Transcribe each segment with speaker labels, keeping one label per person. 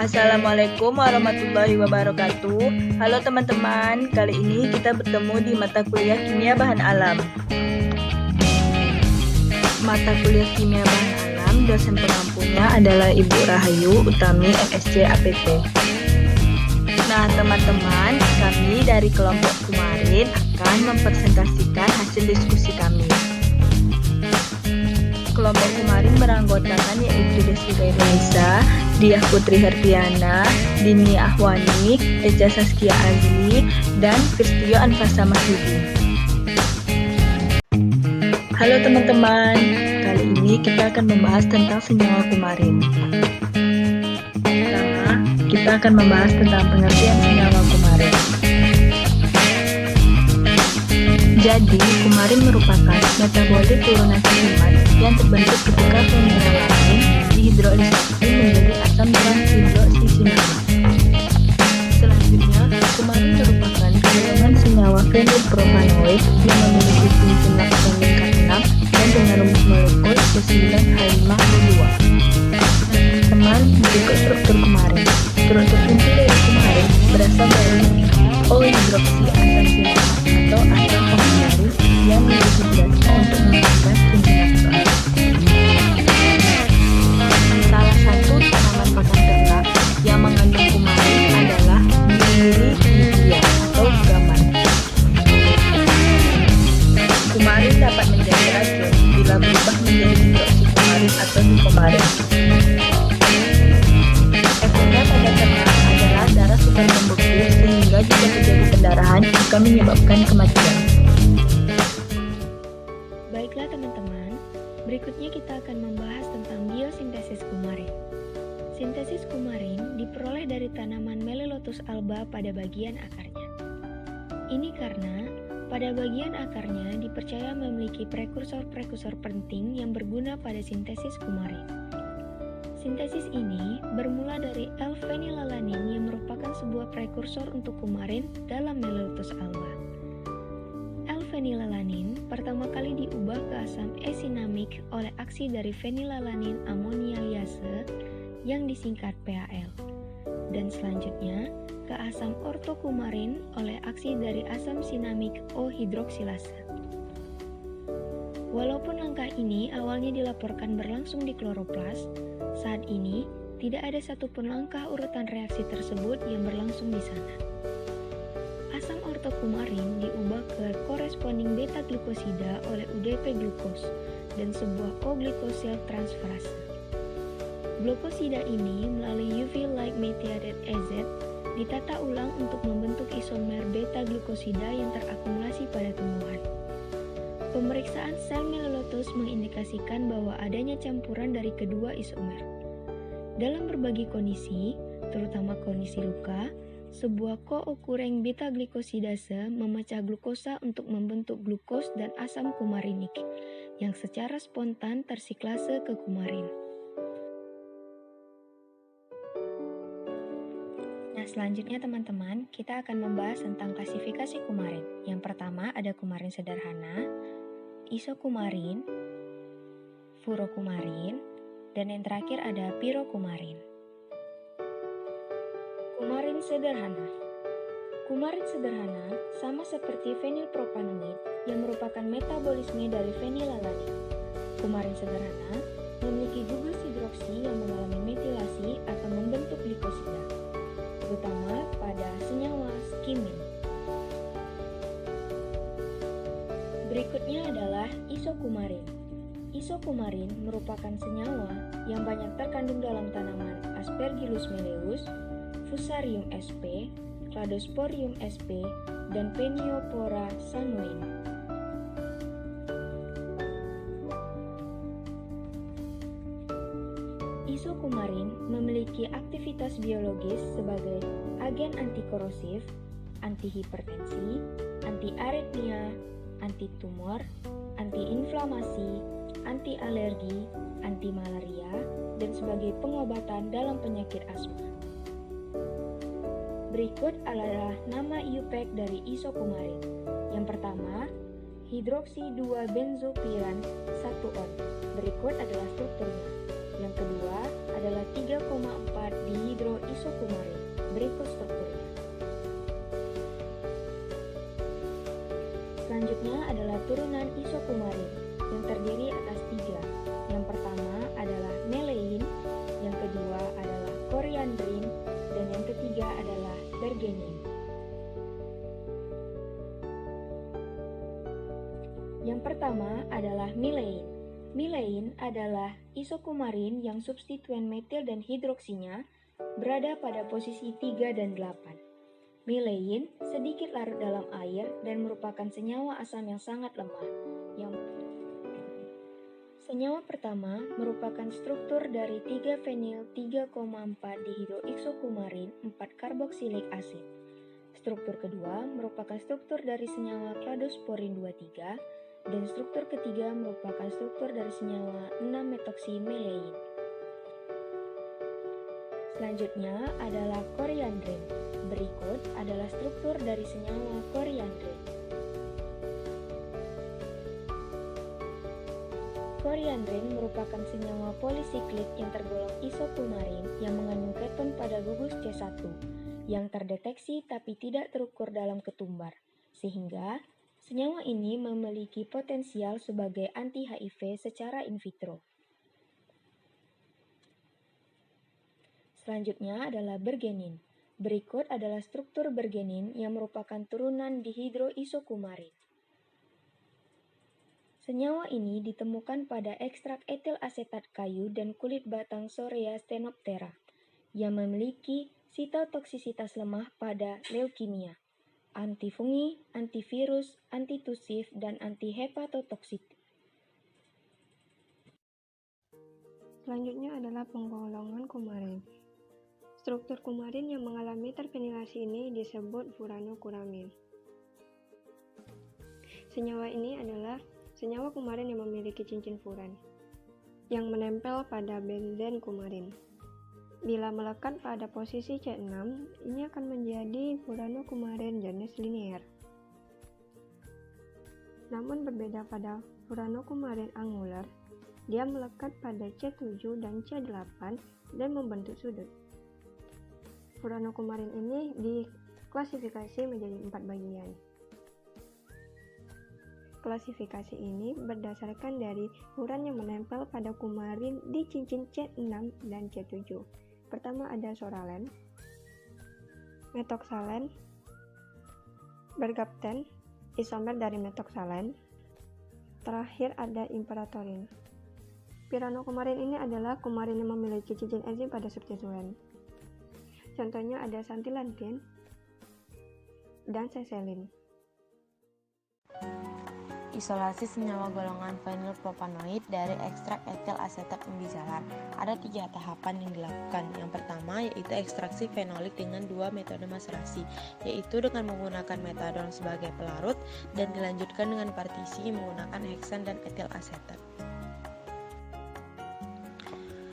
Speaker 1: Assalamualaikum warahmatullahi wabarakatuh. Halo teman-teman, kali ini kita bertemu di mata kuliah Kimia Bahan Alam. Mata kuliah Kimia Bahan Alam, dosen pengampunya adalah Ibu Rahayu Utami MSc APP. Nah teman-teman, kami dari kelompok kemarin akan mempresentasikan hasil diskusi kami. Kelompok kemarin beranggotakan yaitu Desi Raisa, Diah Putri Hertiana, Dini Ahwani, Eja Saskia Azli, dan Firstio Anfasa Mahyudi. Halo teman-teman, kali ini kita akan membahas tentang senyawa kumarin. Pertama, kita akan membahas tentang pengertian senyawa kumarin. Jadi, kumarin merupakan metabolit turunan kuman yang terbentuk ketika fenilalanin dihidrolisasi menjadi asam transhidroksisinama. Selanjutnya, kumarin merupakan golongan senyawa fenilpropanoid yang memiliki fungsi laktonin K6 dan dengan rumus molekul C9H5O2. Teman, berikut struktur kumarin. Struktur inti dari kumarin berasal dari O-hidroksi asam sinama atau asam pengganti yang dihidrolisasi untuk menghasilkan fungsi natural. Salah satu tanaman pakan ternak yang mengandung kumarin adalah Liliaceae atau gaman. Kumarin dapat menjadi racun bila berubah menjadi hidroksikumarin atau dikumarin. Efeknya pada ternak adalah darah sukar membeku sehingga jika terjadi pendarahan akan menyebabkan kematian.
Speaker 2: Baiklah teman-teman, berikutnya kita akan membahas tentang biosintesis kumarin. Sintesis kumarin diperoleh dari tanaman Melilotus alba pada bagian akarnya. Ini karena pada bagian akarnya dipercaya memiliki prekursor-prekursor penting yang berguna pada sintesis kumarin. Sintesis ini bermula dari L-fenilalanin yang merupakan sebuah prekursor untuk kumarin dalam Melilotus alba. L-fenilalanin pertama kali diubah ke asam esinamik oleh aksi dari fenilalanin amonialiase yang disingkat PAL, dan selanjutnya ke asam ortokumarin oleh aksi dari asam sinamik O-hidroksilase. Walaupun langkah ini awalnya dilaporkan berlangsung di kloroplas, saat ini tidak ada satupun langkah urutan reaksi tersebut yang berlangsung di sana. Asam ortokumarin diubah ke corresponding beta-glukosida oleh UDP glukos dan sebuah O-glikosil transferase. Glukosida ini melalui UV light methylated EZ ditata ulang untuk membentuk isomer beta-glukosida yang terakumulasi pada tumbuhan. Pemeriksaan sel Melilotus mengindikasikan bahwa adanya campuran dari kedua isomer. Dalam berbagai kondisi, terutama kondisi luka, sebuah kookureng beta-glikosidase memecah glukosa untuk membentuk glukos dan asam kumarinik yang secara spontan tersiklase ke kumarin. Nah, selanjutnya teman-teman, kita akan membahas tentang klasifikasi kumarin. Yang pertama ada kumarin sederhana, isokumarin, furokumarin, dan yang terakhir ada pirokumarin. Kumarin sederhana. Kumarin sederhana sama seperti fenilpropanoid yang merupakan metabolisme dari fenilalanin. Kumarin sederhana memiliki gugus hidroksi yang mengalami metilasi atau membentuk glikosida, terutama pada senyawa skimin. Berikutnya adalah isokumarin. Isokumarin merupakan senyawa yang banyak terkandung dalam tanaman Aspergillus meleus, Fusarium sp, Cladosporium sp, dan Peniopora sanguine. Isokumarin memiliki aktivitas biologis sebagai agen antikorosif, antihipertensi, antiaritmia, anti-tumor, anti-inflamasi, anti-alergi, anti-malaria, dan sebagai pengobatan dalam penyakit asma. Berikut adalah nama IUPAC dari isokumarin. Yang pertama, hidroksi 2-benzopiran 1-on. Berikut adalah strukturnya. Yang kedua adalah 3,4 dihidroisoprene. Selanjutnya adalah turunan isokumarin yang terdiri atas 3. Yang pertama adalah melein, yang kedua adalah koriandrin, dan yang ketiga adalah bergenin. Yang pertama adalah melein. Melein adalah isokumarin yang substituen metil dan hidroksinya berada pada posisi 3 dan 8. Melein sedikit larut dalam air dan merupakan senyawa asam yang sangat lemah. Senyawa pertama merupakan struktur dari 3-fenil 3,4 dihidroiksokumarin 4 karboksilik asid. Struktur kedua merupakan struktur dari senyawa kladosporin 23 dan struktur ketiga merupakan struktur dari senyawa 6-metoksimelein. Selanjutnya adalah koriandrin. Berikut adalah struktur dari senyawa koriandrin. Koriandrin merupakan senyawa polisiklik yang tergolong isokumarin yang mengandung keton pada gugus C1 yang terdeteksi tapi tidak terukur dalam ketumbar, sehingga senyawa ini memiliki potensial sebagai anti-HIV secara in vitro. Selanjutnya adalah bergenin. Berikut adalah struktur bergenin yang merupakan turunan dihidroisokumarin. Senyawa ini ditemukan pada ekstrak etil asetat kayu dan kulit batang Sorea stenoptera yang memiliki sitotoksisitas lemah pada leukemia, antifungi, antivirus, antitusif, dan antihepatotoksik.
Speaker 3: Selanjutnya adalah penggolongan kumarin. Struktur kumarin yang mengalami tervenilasi ini disebut furanokuramin. Senyawa ini adalah senyawa kumarin yang memiliki cincin furan yang menempel pada benzen kumarin. Bila melekat pada posisi C6, ini akan menjadi furanokumarin jenis linear. Namun berbeda pada furanokumarin angular, dia melekat pada C7 dan C8 dan membentuk sudut. Furanokumarin ini diklasifikasi menjadi 4 bagian. Klasifikasi ini berdasarkan dari furan yang menempel pada kumarin di cincin C6 dan C7. Pertama ada soralen, metoksalen, bergapten, isomer dari metoksalen. Terakhir ada imperatorin. Piranokumarin ini adalah kumarin yang memiliki cincin enzim pada substituen. Contohnya ada santilantin dan seselin.
Speaker 4: Isolasi senyawa golongan fenilpropanoid dari ekstrak etil asetat pembisalan. Ada 3 tahapan yang dilakukan. Yang pertama yaitu ekstraksi fenolik dengan 2 metode maserasi, yaitu dengan menggunakan metadon sebagai pelarut dan dilanjutkan dengan partisi menggunakan heksan dan etil asetat.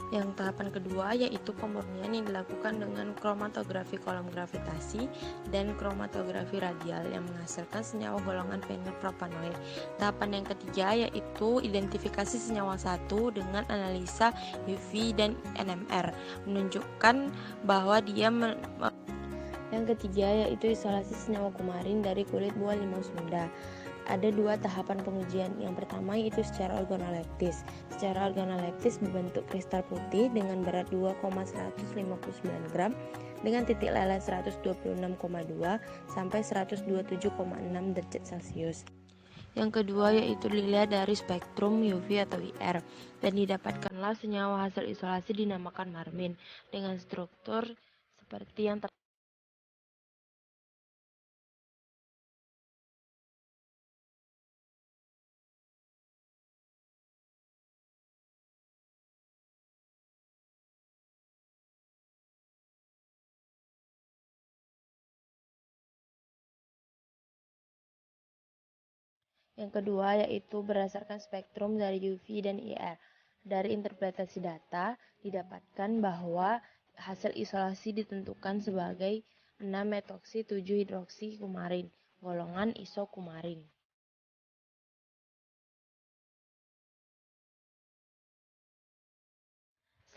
Speaker 4: Yang tahapan kedua yaitu pemurnian yang dilakukan dengan kromatografi kolom gravitasi dan kromatografi radial yang menghasilkan senyawa golongan fenilpropanoid. Tahapan yang ketiga yaitu identifikasi senyawa 1 dengan analisa UV dan NMR menunjukkan bahwa dia Yang ketiga yaitu isolasi senyawa kumarin dari kulit buah limau Sunda. Ada 2 tahapan pengujian. Yang pertama yaitu secara organoleptis. Secara organoleptis berbentuk kristal putih dengan berat 2,159 gram dengan titik leleh 126,2 sampai 127,6 derajat Celcius. Yang kedua yaitu dilihat dari spektrum UV atau IR dan didapatkanlah senyawa hasil isolasi dinamakan marmin dengan struktur seperti yang Yang kedua yaitu berdasarkan spektrum dari UV dan IR. Dari interpretasi data didapatkan bahwa hasil isolasi ditentukan sebagai 6-metoksi 7-hidroksi kumarin, golongan isokumarin.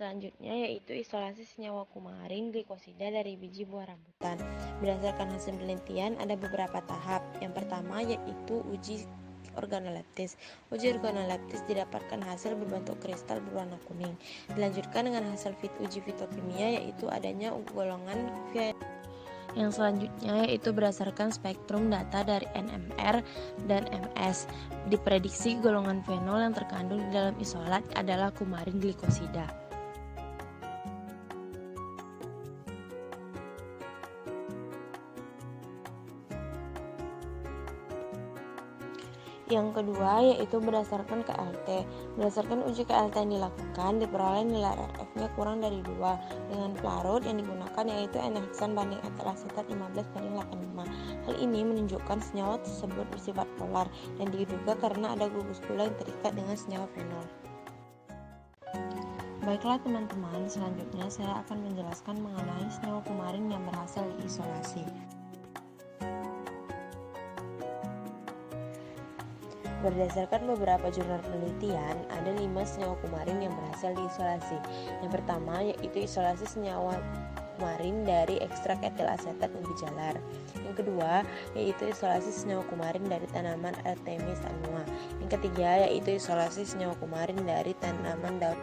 Speaker 4: selanjutnya yaitu isolasi senyawa kumarin glikosida dari biji buah rambutan. Berdasarkan hasil penelitian ada beberapa tahap. Yang pertama yaitu uji organoleptis. Uji organoleptis didapatkan hasil berbentuk kristal berwarna kuning. Dilanjutkan dengan hasil uji fitokimia yaitu adanya golongan yang selanjutnya yaitu berdasarkan spektrum data dari NMR dan MS. Diprediksi golongan fenol yang terkandung di dalam isolat adalah kumarin glikosida. Yang kedua yaitu berdasarkan KLT. Berdasarkan uji KLT yang dilakukan, diperoleh nilai RF-nya kurang dari 2 dengan pelarut yang digunakan yaitu N-heksan banding etil asetat 15:85. Hal ini menunjukkan senyawa tersebut bersifat polar dan diduga karena ada gugus gula yang terikat dengan senyawa fenol. Baiklah teman-teman, selanjutnya saya akan menjelaskan mengenai senyawa kumarin yang berhasil diisolasi. Berdasarkan beberapa jurnal penelitian, ada 5 senyawa kumarin yang berhasil diisolasi. Yang pertama yaitu isolasi senyawa kumarin dari ekstrak etil asetat ubi jalar. Yang kedua yaitu isolasi senyawa kumarin dari tanaman Artemis annua. Yang ketiga yaitu isolasi senyawa kumarin dari tanaman daun.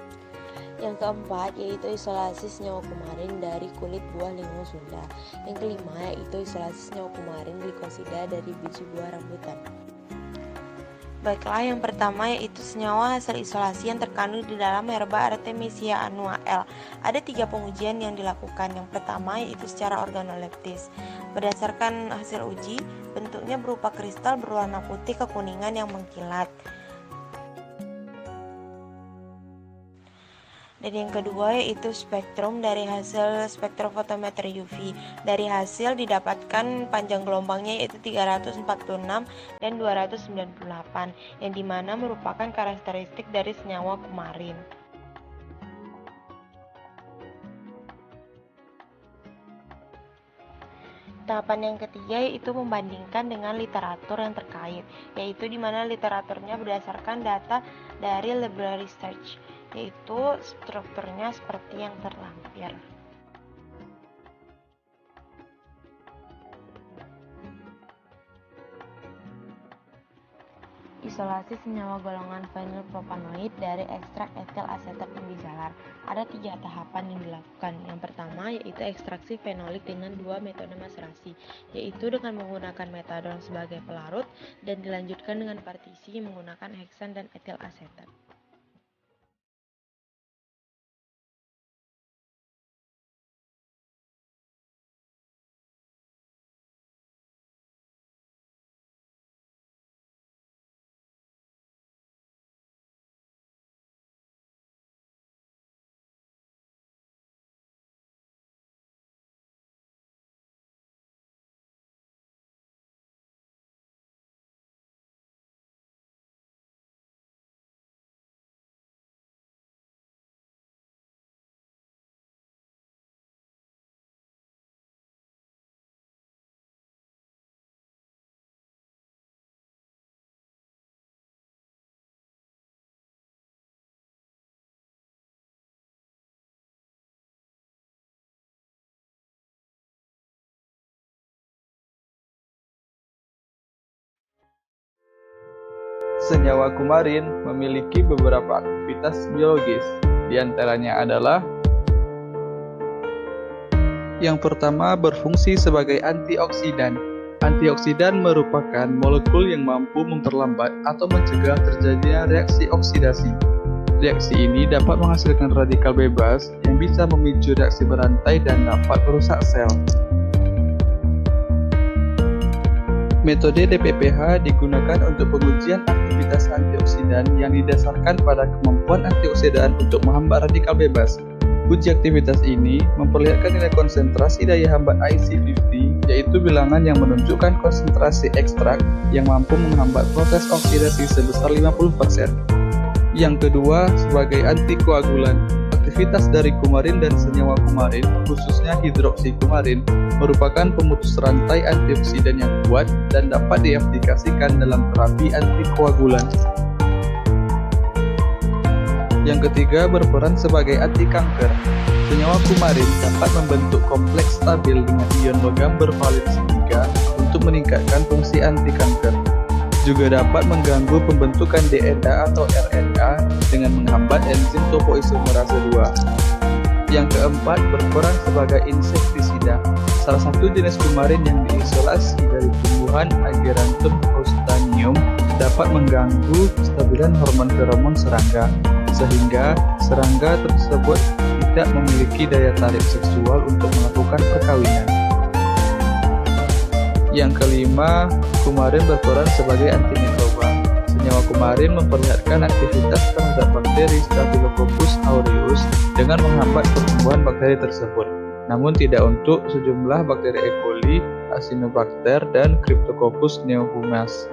Speaker 4: Yang keempat yaitu isolasi senyawa kumarin dari kulit buah lingo Sunda. Yang kelima yaitu isolasi senyawa kumarin glikosida dari biji buah rambutan. Baiklah, yang pertama yaitu senyawa hasil isolasi yang terkandung di dalam herba Artemisia annua L. Ada 3 pengujian yang dilakukan. Yang pertama yaitu secara organoleptis. Berdasarkan hasil uji, bentuknya berupa kristal berwarna putih kekuningan yang mengkilat. Dan yang kedua yaitu spektrum dari hasil spektrofotometri UV. Dari hasil didapatkan panjang gelombangnya yaitu 346 dan 298, yang dimana merupakan karakteristik dari senyawa kumarin. Tahapan yang ketiga yaitu membandingkan dengan literatur yang terkait, yaitu di mana literaturnya berdasarkan data dari Library Search, yaitu strukturnya seperti yang terlampir. Isolasi senyawa golongan fenilpropanoid dari ekstrak etil asetat ubi jalar. Ada 3 tahapan yang dilakukan. Yang pertama yaitu ekstraksi fenolik dengan 2 metode maserasi, yaitu dengan menggunakan metadon sebagai pelarut dan dilanjutkan dengan partisi menggunakan heksan dan etil asetat.
Speaker 5: Senyawa kumarin memiliki beberapa aktivitas biologis. Di antaranya adalah yang pertama, berfungsi sebagai antioksidan. Antioksidan merupakan molekul yang mampu memperlambat atau mencegah terjadinya reaksi oksidasi. Reaksi ini dapat menghasilkan radikal bebas yang bisa memicu reaksi berantai dan dapat merusak sel. Metode DPPH digunakan untuk pengujian aktivitas antioksidan yang didasarkan pada kemampuan antioksidan untuk menghambat radikal bebas. Uji aktivitas ini memperlihatkan nilai konsentrasi daya hambat IC50, yaitu bilangan yang menunjukkan konsentrasi ekstrak yang mampu menghambat proses oksidasi sebesar 50%. Yang kedua, sebagai antikoagulan. Aktivitas dari kumarin dan senyawa kumarin, khususnya hidroksikumarin, merupakan pemutus rantai antioksidan yang kuat dan dapat diaplikasikan dalam terapi antikoagulan. Yang ketiga, berperan sebagai anti kanker. Senyawa kumarin dapat membentuk kompleks stabil dengan ion logam bervalensi 3 untuk meningkatkan fungsi anti kanker. Juga dapat mengganggu pembentukan DNA atau RNA dengan menghambat enzim topoisomerase 2. Yang keempat, berperan sebagai insektisida. Salah satu jenis kumarin yang diisolasi dari tumbuhan Agerantum houstanium dapat mengganggu kestabilan hormon feromon serangga, sehingga serangga tersebut tidak memiliki daya tarik seksual untuk melakukan perkawinan. Yang kelima, kumarin berperan sebagai antimikroba. Senyawa kumarin memperlihatkan aktivitas terhadap bakteri Staphylococcus aureus dengan menghambat pertumbuhan bakteri tersebut, namun tidak untuk sejumlah bakteri E. coli, Acinetobacter, dan Cryptococcus neohumus.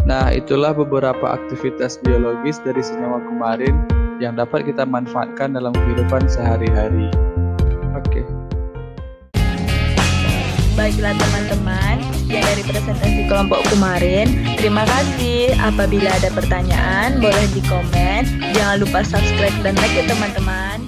Speaker 5: Nah, itulah beberapa aktivitas biologis dari senyawa kumarin yang dapat kita manfaatkan dalam kehidupan sehari-hari. Oke.
Speaker 1: Baiklah teman-teman, sekian dari presentasi kelompok kumarin. Terima kasih. Apabila ada pertanyaan, boleh di komen. Jangan lupa subscribe dan like ya teman-teman.